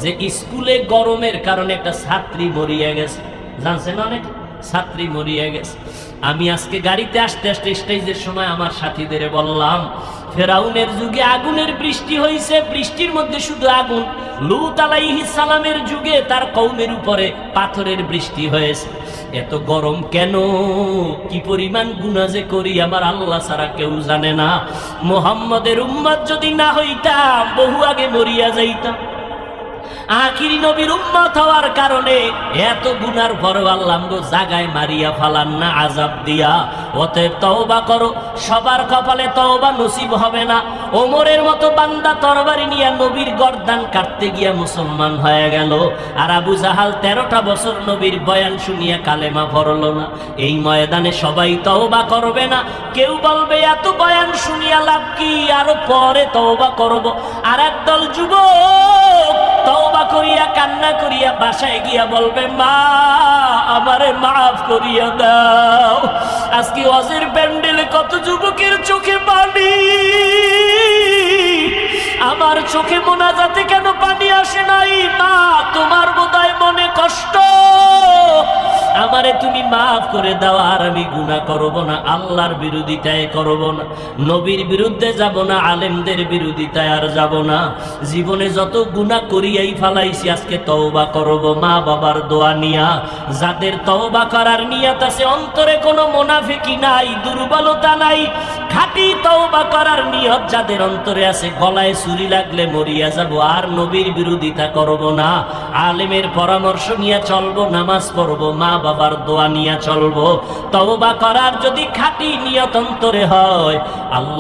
যে স্কুলে গরমের কারণে একটা ছাত্রী মরিয়া গেছে। জানছেন, অনেক ছাত্রী মরিয়া গেছে। আমি আজকে গাড়িতে আসতে আসতে স্টেজের সময় আমার সাথীদের বললাম, ফেরাউনের যুগে আগুনের বৃষ্টি হয়েছে, বৃষ্টির মধ্যে শুধু আগুন। লূত আলাইহিস সালামের যুগে তার কওমের উপরে পাথরের বৃষ্টি হয়েছে। এত গরম কেন? কি পরিমাণ গুনাহ যে করি আমার আল্লাহ ছাড়া কেউ জানে না। মুহাম্মদের উম্মত যদি না হইতাম, বহু আগে মরিয়া যাইতাম। আখিরি নবীর উম্মত হওয়ার কারণে এত গুনার পরও আল্লাহ আমগো জাগায় মারিয়া ফালান না আযাব দিয়া। অতএব তওবা করো, সবার কপালে তওবা নসিব হবে না। ওমরের মতো বান্দা তরবারি নিয়ে নবীর গর্দান কাটতে গিয়া মুসলমান হয়ে গেল, আর আবু জাহাল 13টা বছর নবীর বয়ান শুনিয়া কালেমা পড়ল না। এই ময়দানে সবাই তওবা করবে না। কেউ বলবে এত বয়ান শুনিয়া লাভ কি, আরো পরে তওবা করব। আর একদল যুবক তওবা করিয়া কান্না করিয়া বাসায় গিয়া বলবে, মা আমারে মাফ করিয়া দাও। আজকে ওয়াজের প্যান্ডেলে কত যুবকের চোখে পানি, আমার চোখে মোনাজাতে কেন পানি আসে নাই? মা তোমার বোধহয় মনে কষ্ট, আমারে তুমি মাফ করে দাও। আর আমি গুনাহ করব না, আল্লাহর বিরোধিতায় করব না, নবীর বিরুদ্ধে যাব না, আলেমদের বিরোধিতায় আর যাব না। জীবনে যত গুনাহ করিয়াই ফালাইছি, আজকে তওবা করব মা বাবার দোয়া নিয়া। যাদের তওবা করার নিয়ত আছে, অন্তরে কোনো মুনাফিকি নাই, দুর্বলতা নাই, খাঁটি তওবা করার নিয়ত যাদের অন্তরে আছে, গলায় ছুরি লাগলে মরিয়া যাব, আর নবীর বিরোধিতা করব না, আলেমের পরামর্শ নিয়ে চলবো, নামাজ পড়বো, মা বাবার দোয়া নিয়ে চলবো। তওবা করার যদি খাঁটি নিয়ত অন্তরে হয়, আল্লাহ